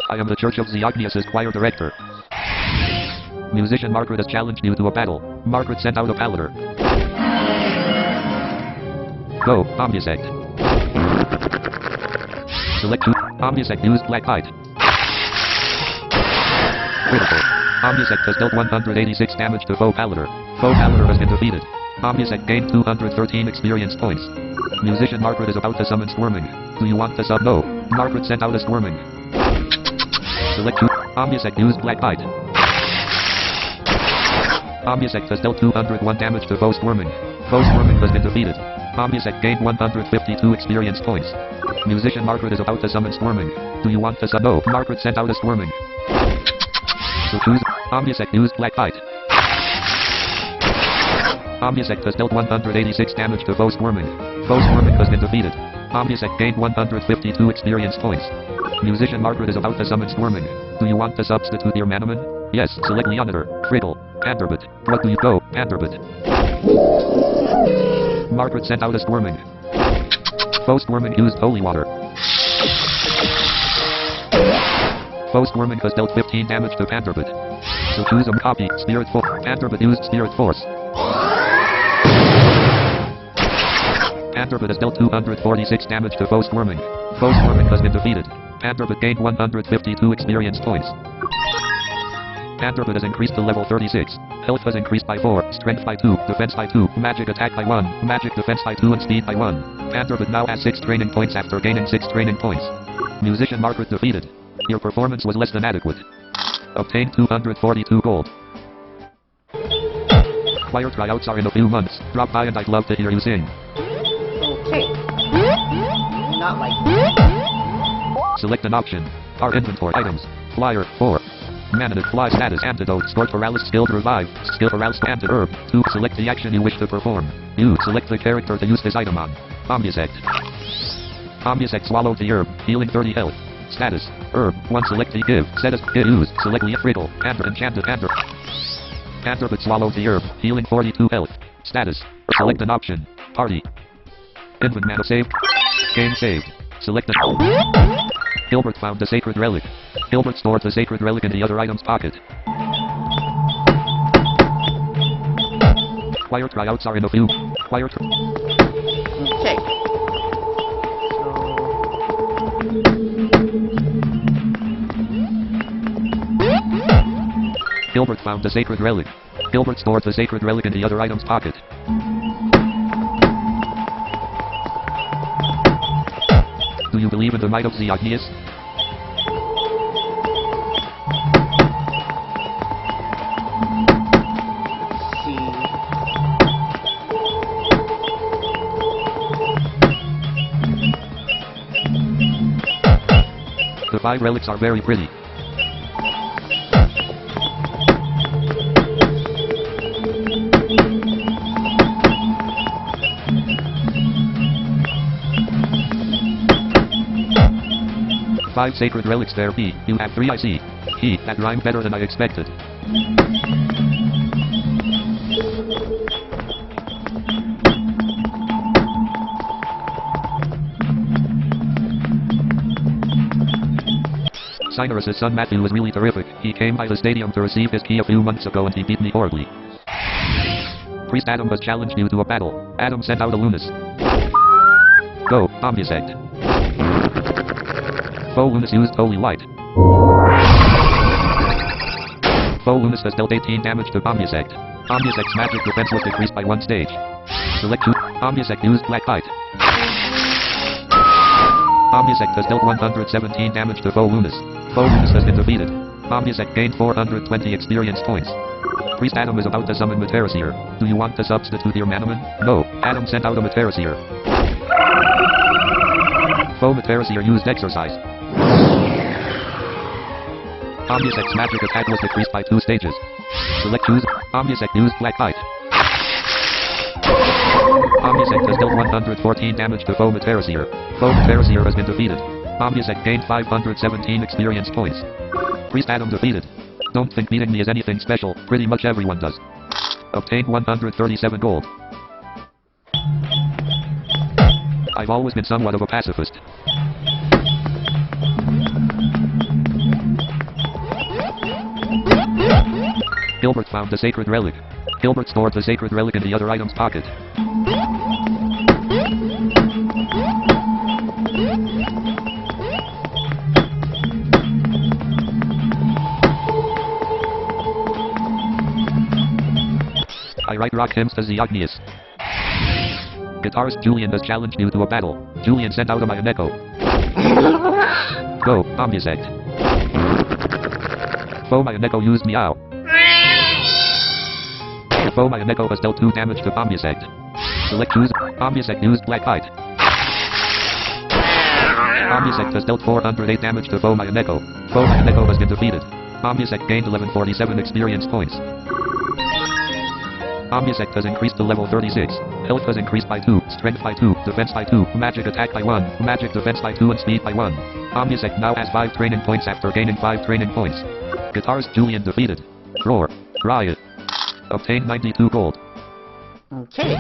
I am the Church of Zeognius' choir director. Musician Margaret has challenged you to a battle. Margaret sent out a Palador. Go, Omnisect. Select two. Omnisect used Black Light. Critical. Omnisect has dealt 186 damage to Foe Palador. Foe Palador has been defeated. Omnisect gained 213 experience points. Musician Margaret is about to summon Squirming. Do you want to sub? No. Margaret sent out a Squirming. Select 2. Omnisect used Black Bite. Omnisect has dealt 201 damage to foe Squirming. Foe Squirming has been defeated. Omnisect gained 152 experience points. Musician Margaret is about to summon Squirming. Do you want to sub? No. Margaret sent out a Squirming. So choose. Omnisect used Black Bite. Omnisect has dealt 186 damage to foe Squirming. Foe Squirming has been defeated. Omnisect gained 152 experience points. Musician Margaret is about to summon Squirming. Do you want to substitute your Manamon? Yes. Select Leonator, Frickle, Panderbit. What do you go? Panderbit. Margaret sent out a Squirming. Foe Squirming used Holy Water. Foe Squirming has dealt 15 damage to Panderbit. So choose a copy. Spirit Force. Panderbit used Spirit Force. Panderbit has dealt 246 damage to foe Squirming. Foe Squirming has been defeated. Panderbit gained 152 experience points. Panderbit has increased to level 36. Health has increased by 4, Strength by 2, Defense by 2, Magic Attack by 1, Magic Defense by 2 and Speed by 1. Panderbit now has 6 training points after gaining 6 training points. Musician Margaret defeated. Your performance was less than adequate. Obtained 242 gold. Choir tryouts are in a few months. Drop by and I'd love to hear you sing. Okay. Not like Select an option. Our inventory items. Flyer 4. Manamon fly status antidote scored paralysis skilled revive. Skill paralysis antidote herb. 2. Select the action you wish to perform. You select the character to use this item on. Omnisect. Omnisect swallowed the herb. Healing 30 health. Status. Herb. 1. Select the give. Set as use. Select the frickle. Pander enchanted pander. Panderbit swallowed the herb. Healing 42 health. Status. Select an option. Party. Invent mana saved. Game saved. Select the Gilbert found the sacred relic. Gilbert stored the sacred relic in the other item's pocket. Choir tryouts are in a few. Choir Okay. Gilbert found the sacred relic. Gilbert stored the sacred relic in the other item's pocket. Do you believe in the might of the Agnias? The 5 relics are very pretty. Five sacred relics there be. You have 3 I see. That rhymed better than I expected. Cyrus's son Matthew was really terrific. He came by the stadium to receive his key a few months ago and he beat me horribly. Priest Adam has challenged you to a battle. Adam sent out a Lunas. Go, Omnisect. Foe Lunas used Holy Light. Foe Lunas has dealt 18 damage to Omnisect. Omnisect's magic defense was decreased by 1 stage. Select 2. Omnisect used Black Bite. Omnisect has dealt 117 damage to Foe Lunas. Foe Lunas has been defeated. Omnisect gained 420 experience points. Priest Adam is about to summon Materasir. Do you want to substitute your Manamon? No. Adam sent out a Materasir. Foe Materasir used Exercise. Omnisect's magic attack was decreased by 2 stages. Select choose. Omnisect used Black Bite. Omnisect has dealt 114 damage to Foe Materasir. Foe Materasir has been defeated. Omnisect gained 517 experience points. Priest Adam defeated. Don't think beating me is anything special, pretty much everyone does. Obtained 137 gold. I've always been somewhat of a pacifist. Gilbert found the sacred relic. Gilbert stored the sacred relic in the other item's pocket. I write rock hymns to the Agnias. Guitarist Julian has challenged you to a battle. Julian sent out a Mayoneko. Go, Omnisect. Foe Mayoneko used Meow. Foe Mayoneko has dealt 2 damage to Omnisect. Select choose. Omnisect used Black Kite. Omnisect has dealt 408 damage to Foe Mayoneko. Foe Mayoneko has been defeated. Omnisect gained 1147 experience points. Omnisect has increased to level 36. Health has increased by 2, strength by 2, defense by 2, magic attack by 1, magic defense by 2 and speed by 1. Omnisect now has 5 training points after gaining 5 training points. Guitarist Julian defeated. Roar. Riot. Obtained 92 gold. Okay.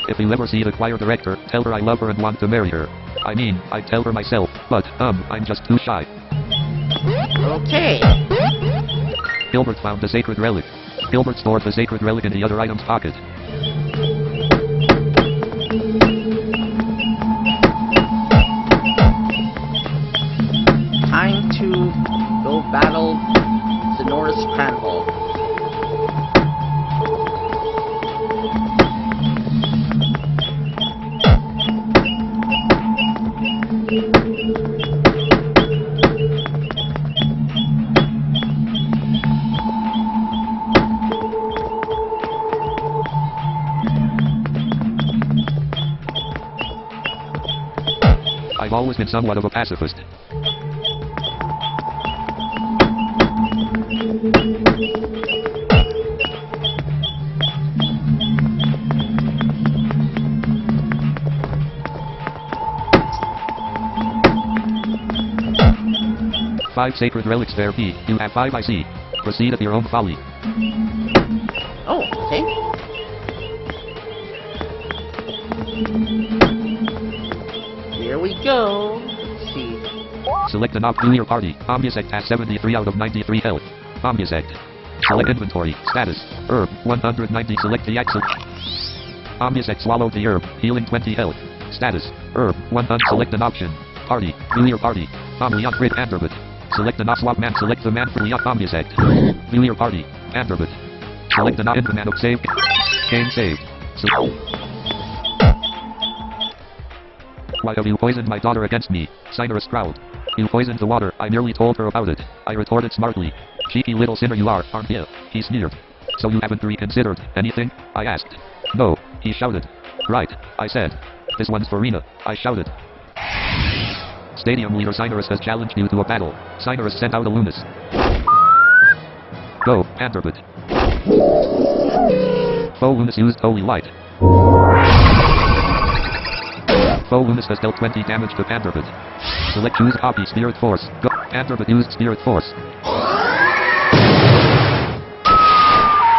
If you ever see the choir director, tell her I love her and want to marry her. I mean, I'd tell her myself, but, I'm just too shy. Okay. Gilbert found the sacred relic. Gilbert stored the sacred relic in the other item's pocket. Time to go battle Sonorous Cranhole. I've always been somewhat of a pacifist. Five sacred relics there P. You have 5 I see. Proceed at your own folly. Oh, okay. Here we go. Let's see. Select an op to your party. Omnisect has 73 out of 93 health. Omnisect. Select inventory. Status. Herb. 190. Select the axle. Omnisect swallowed the herb. Healing 20 health. Status. Herb. 100. Select an option. Party. View your party. Omnion Crit Anderbit. Select the swap man. Select the man for Leon Omnisect. View your party. Anderbit. Select the in the man of save. Game saved. Why have you poisoned my daughter against me? Sinorous growled. You poisoned the water. I nearly told her about it. I retorted smartly. Cheeky little sinner you are, aren't you? He sneered. So you haven't reconsidered anything? I asked. No, he shouted. Right, I said. This one's for Rena, I shouted. Stadium leader Sinorous has challenged you to a battle. Sinorous sent out a Lunas. Go, Anderbit. Foe Lunas used Holy Light. Foe Lunas has dealt 20 damage to Anderbit. Select choose copy Spirit Force. Go. Anderbit used Spirit Force.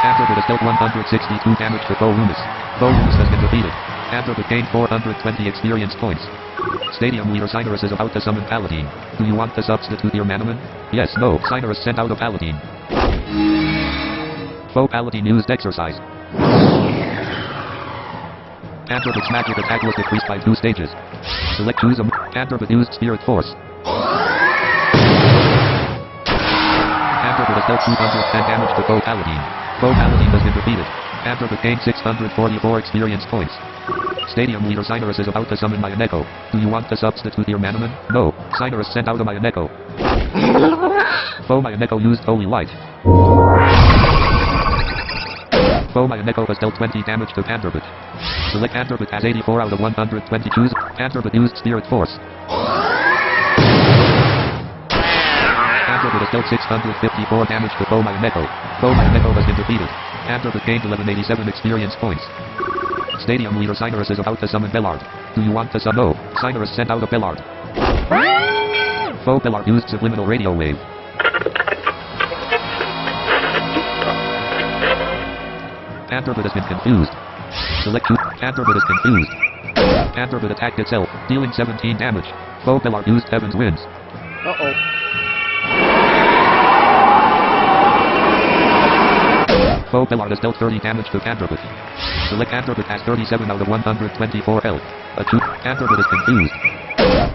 Anderbit has dealt 162 damage to Foe Lunas. Foe Lunas has been defeated. Anderbit gained 420 experience points. Stadium leader Sinorous is about to summon Paladin. Do you want to substitute your Manamon? Yes, no. Sinorous sent out a Paladin. Foe Paladin used Exercise. Anderbit's magic attack was decreased by 2 stages. Select choose a Anderbit used Spirit Force. Anderbit has dealt 210 damage to Foe Paladin. Foe Paladin has been defeated. Anderbit gained 644 experience points. Stadium leader Sinorous is about to summon Mayoneko. Do you want to substitute your Manamon? No. Sinorous sent out a Mayoneko. Foe Mayoneko used Holy Light. Foe Mayoneko has dealt 20 damage to Anderbit. Select Anderbit has 84 out of 120 choose. Anderbit used Spirit Force. Anderbit has dealt 654 damage to Foe Mayoneko. Foe Mayoneko has been defeated. Anderbit gained 1187 experience points. Stadium leader Sinorous is about to summon Bellard. Do you want to summon? No. Sinorous sent out a Bellard. Foe Bellard used subliminal radio wave. Anderbit has been confused. Select choose. Anderbit is confused. Anderbit attacked itself, dealing 17 damage. Foe Bellard used Heaven's Winds. Uh-oh. Foe Bellard has dealt 30 damage to Anderbit. Select Anderbit has 37 out of 124 health. Anderbit is confused.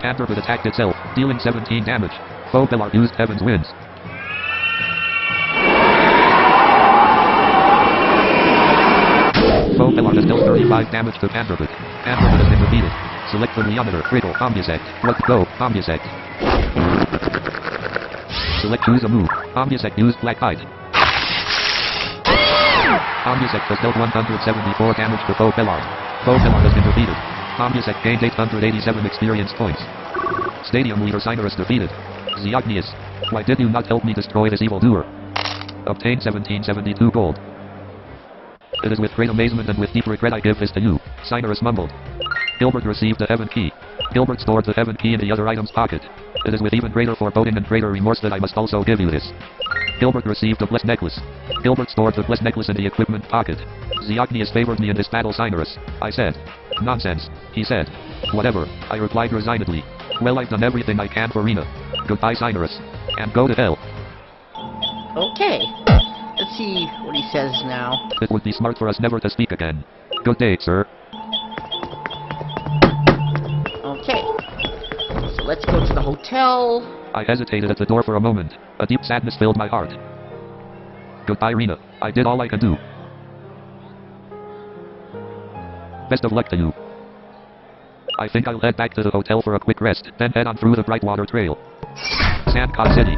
Anderbit attacked itself, dealing 17 damage. Foe Bellard used Heaven's Winds. Foe Bellard has dealt 30 5 damage to Panderbit. Panderbit has been defeated. Select the Leometer. Critical. Omnisect. What? Go. Omnisect. Select choose a move. Omnisect used Black Kite. Omnisect has dealt 174 damage to Foe Pillard. Foe Pillard has been defeated. Omnisect gained 887 experience points. Stadium leader Cyrus defeated. Zeognius. Why did you not help me destroy this evildoer? Obtain 1772 gold. It is with great amazement and with deep regret I give this to you. Cyrus mumbled. Gilbert received the heaven key. Gilbert stored the heaven key in the other item's pocket. It is with even greater foreboding and greater remorse that I must also give you this. Gilbert received the blessed necklace. Gilbert stored the blessed necklace in the equipment pocket. Zeognius favored me in this battle, Cyrus. I said. Nonsense. He said. Whatever. I replied resignedly. Well, I've done everything I can for Rena. Goodbye, Cyrus. And go to hell. Okay. Let's see what he says now. It would be smart for us never to speak again. Good day, sir. Okay. So let's go to the hotel. I hesitated at the door for a moment. A deep sadness filled my heart. Goodbye, Rena. I did all I could do. Best of luck to you. I think I'll head back to the hotel for a quick rest, then head on through the Brightwater Trail. Sandcott City.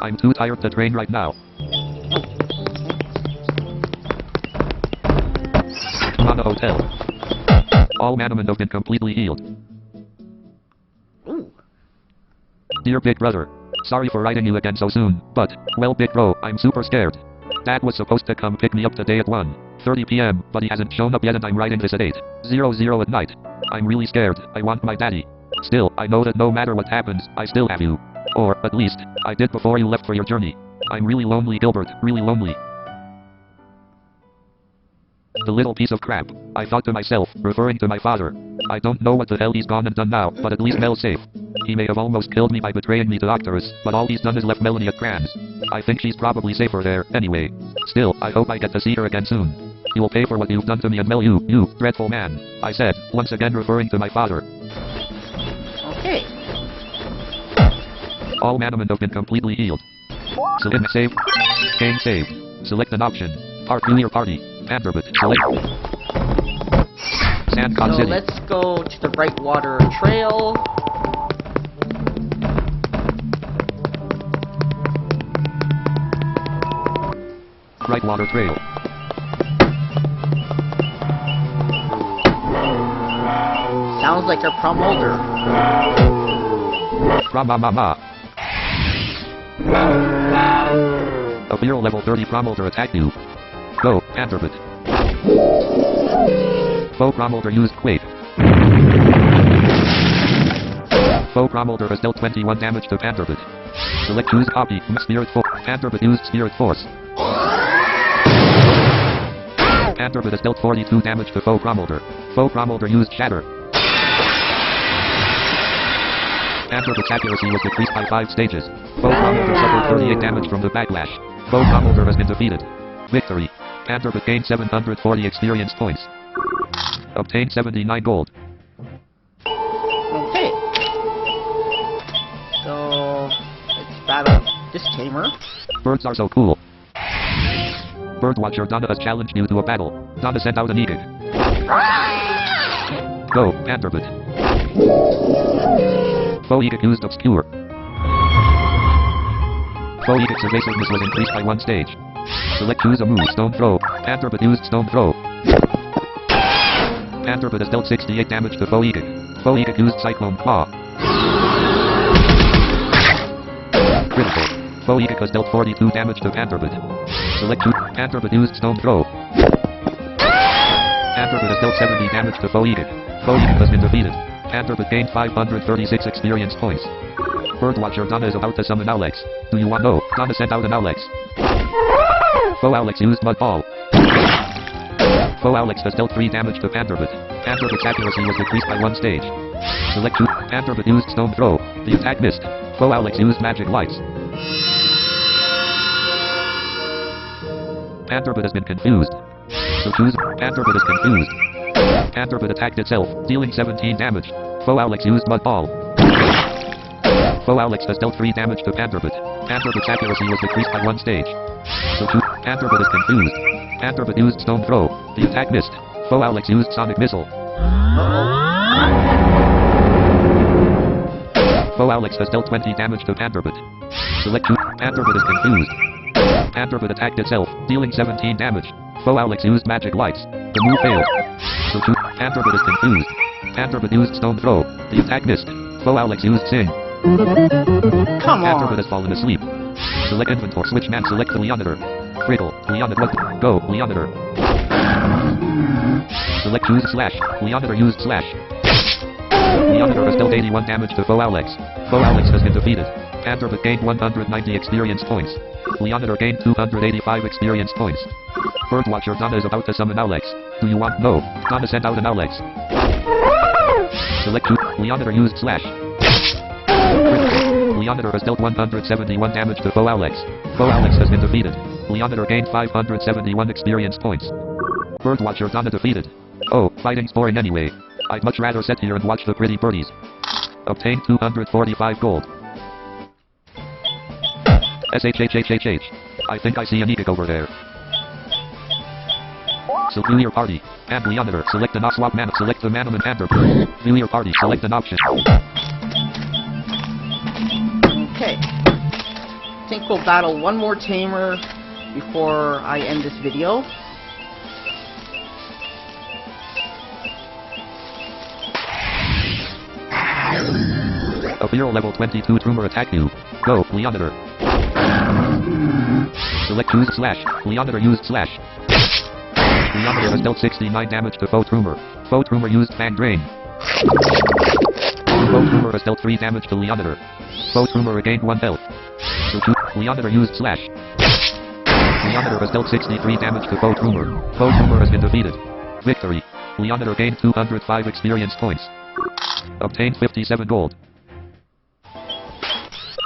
I'm too tired to train right now. Mana Hotel. All Manamon have been completely healed. Ooh. Dear Big Brother, sorry for writing you again so soon, but, well, Big Bro, I'm super scared. Dad was supposed to come pick me up today at 1:30 p.m., but he hasn't shown up yet and I'm writing this at 8:00 at night. I'm really scared. I want my daddy. Still, I know that no matter what happens, I still have you. Or, at least, I did before you left for your journey. I'm really lonely, Gilbert, really lonely. The little piece of crap. I thought to myself, referring to my father. I don't know what the hell he's gone and done now, but at least Mel's safe. He may have almost killed me by betraying me to Octorus, but all he's done is left Melanie at Kranz. I think she's probably safer there, anyway. Still, I hope I get to see her again soon. You'll pay for what you've done to me and Mel, you dreadful man. I said, once again referring to my father. Okay. All Manamon have been completely healed. Select save. Game saved. Select an option. Peculiar party. Panderbit. Select. Sandcott So City. let's go to the Brightwater Trail. Brightwater Trail. Sounds like a promulder. Ramamama. A fear level 30 promulder attacked you. Go, Panderbit. Foe promulder used Quake. Foe promulder has dealt 21 damage to Panderbit. Select choose copy. Spirit Force. Panderbit used Spirit Force. Panderbit has dealt 42 damage to Foe promulder. Foe promulder used Shatter. Panderbit's accuracy was decreased by 5 stages. Foe promulder suffered 38 damage from the backlash. Foe promulder has been defeated. Victory. Panderbit gained 740 experience points. Obtained 79 gold. Okay. So let's battle this tamer. Birds are so cool. Birdwatcher Donna has challenged you to a battle. Donna sent out an edict. Go, Panderbit. Foe edict used Obscure. Foe edict's evasiveness was increased by 1 stage. Select choose a move. Stone Throw. Panderbit used Stone Throw. Panderbit has dealt 68 damage to Foe edict. Foe edict used Cyclone Claw. Critical. Foe edict has dealt 42 damage to Panderbit. Select choose. Panderbit used Stone Throw. Panderbit has dealt 70 damage to Foe edict. Foe edict has been defeated. Panderbit gained 536 experience points. Birdwatcher Donna is about to summon Alex. Do you want to know? Donna sent out an Alex. Foe Alex used Mud Ball. Foe Alex has dealt 3 damage to Panderbit. Panderbit's accuracy was decreased by 1 stage. Select choose. Panderbit used Stone Throw. The attack missed. Foe Alex used Magic Lights. Panderbit has been confused. So choose. Panderbit is confused. Panderbit attacked itself, dealing 17 damage. Foe Alex used Mud Ball. Foe Alex has dealt 3 damage to Panderbit. Panderbit's accuracy was decreased by 1 stage. So 2. Panderbit is confused. Panderbit used Stone Throw. The attack missed. Foe Alex used Sonic Missile. Foe Alex has dealt 20 damage to Panderbit. Select 2. Panderbit is confused. Panderbit attacked itself, dealing 17 damage. Foe Alex used Magic Lights. The move failed. So 2. Panderbit is confused. Panderbit used Stone Throw. The attack missed. Foe Alex used Sing. Come Panderbit on. has fallen asleep. Select inventory. Switch man. Select the Leonidator. Critical. Leonidator. Go. Leonidator. Select choose slash. Leonidator used slash. Leonidator has dealt 81 damage to Foe Alex. Foe Alex has been defeated. Panderbit gained 190 experience points. Leonidator gained 285 experience points. Birdwatcher Donna is about to summon Alex. Do you want? No. Donna sent out an Alex. Select choose. Leonidator used slash. Leonidator has dealt 171 damage to Foe Alex. Foe Alex has been defeated. Leonidator gained 571 experience points. Birdwatcher Donna defeated. Oh, fighting's boring anyway. I'd much rather sit here and watch the pretty birdies. Obtain 245 gold. SHHHHH. I think I see an Egic over there. So view your party. And Leonidator. Select an swap mana. Select the Manamon Panderbird. View your party. Select an option. Okay. I think we'll battle one more tamer before I end this video. A Feral level 22 Troomer attack you. Go, Leonidator. Select choose slash. Leonidator used slash. Leonidator has dealt 69 damage to Foe Troomer. Foe Troomer used Fang Drain. Foe Troomer has dealt 3 damage to Leonidator. Foe Troomer regained 1 health. So Leonidator used slash. Leonidator has dealt 63 damage to Foe Troomer. Foe Troomer has been defeated. Victory. Leonidator gained 205 experience points. Obtained 57 gold.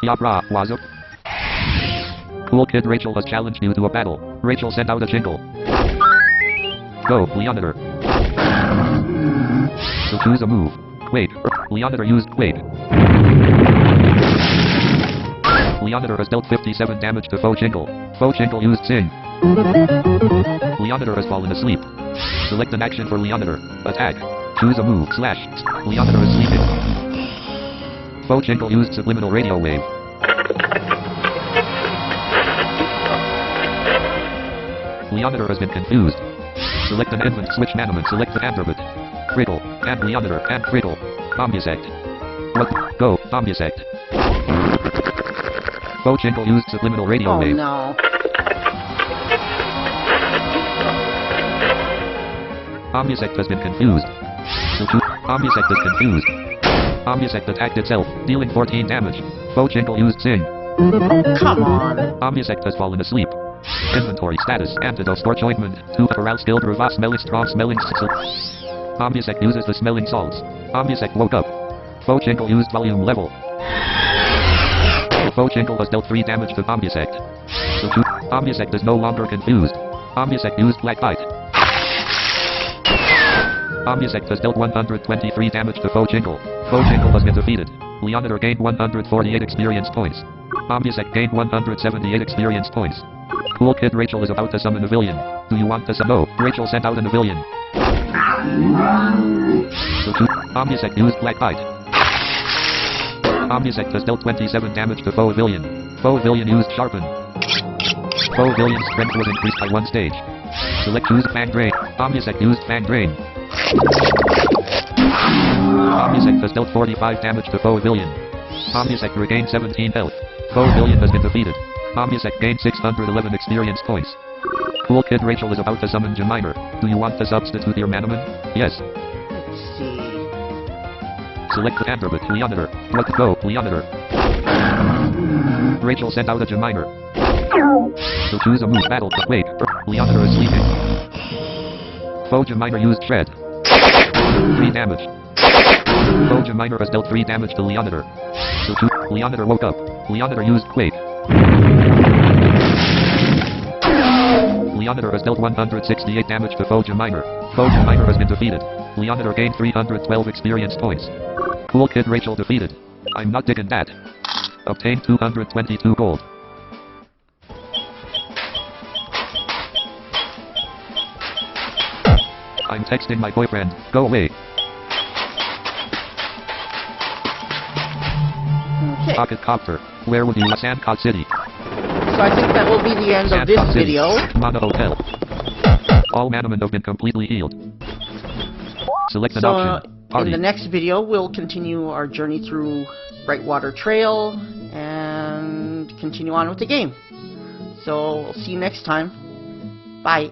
Yabra, what's up? Cool Kid Rachel has challenged you to a battle. Rachel sent out a jingle. Go, Leonidator. So choose a move. Wait, Leonidator used wait. Leonidator has dealt 57 damage to Foe Jingle. Foe Jingle used Sing. Leonidator has fallen asleep. Select an action for Leonidator. Attack. Choose a move. Slash. Leonidator is sleeping. Foe Jingle used Subliminal Radio Wave. Leonidator has been confused. Select an invent. Switch Manamon. Select the Panderbit. Critical. And Leonidator. And Critical. Bombusect. What? Go. Bombusect. Foe Jingle used Subliminal Radio Oh Wave. no. Bombusect has been confused. Bombusect is confused. Bombusect attacked itself, dealing 14 damage. Foe Jingle used Sing. Come on. Bombusect has fallen asleep. Inventory status. Antidote Scorch Ointment. 2 Corral Skilled Reverse Smelling Strong Smelling Bombusect uses the smelling salts. Bombusect woke up. Foe Jingle used Volume Level. Foe Jingle has dealt 3 damage to Bombusect. So Bombusect is no longer confused. Bombusect used Black Bite. Bombusect has dealt 123 damage to Foe Jingle. Foe Jingle has been defeated. Leonidator gained 148 experience points. Bombusect gained 178 experience points. Cool Kid Rachel is about to summon a villain. Do you want to summon? No. Rachel sent out a villain. So Bombusect used Black Bite. Bombusect has dealt 27 damage to Foe Villain. Foe Villain used Sharpen. Foe Villain's strength was increased by 1 stage. Select choose Fang Drain. Bombusect used Fang Drain. Bombusect has dealt 45 damage to Foe Villain. Bombusect regained 17 health. Foe Villain has been defeated. Bombusect gained 611 experience points. Cool Kid Rachel is about to summon Geminer. Do you want to substitute your Manamon? Yes. Let's see. Select the Panderbit. Leonidator. Let's go, Leonidator. Rachel sent out a Geminer. So choose a move. Battle. Wait. Leonidator is sleeping. Foe Geminer used Shred. 3 damage. Foe Geminer has dealt 3 damage to Leonidator. So Leonidator woke up. Leonidator used Quake. Leonidator has dealt 168 damage to Foe Geminer. Foe Geminer has been defeated. Leonidator gained 312 experience points. Cool Kid Rachel defeated. I'm not digging that. Obtained 222 gold. I'm texting my boyfriend. Go away. Okay. Pocket Copter. Where will you? Sandcott City. So I think that will be the end of this Sandcott City. video. Mana Hotel. All Manamon have been completely healed. Select an So option. Party. in the next video, we'll continue our journey through Brightwater Trail and continue on with the game. So we'll see you next time. Bye.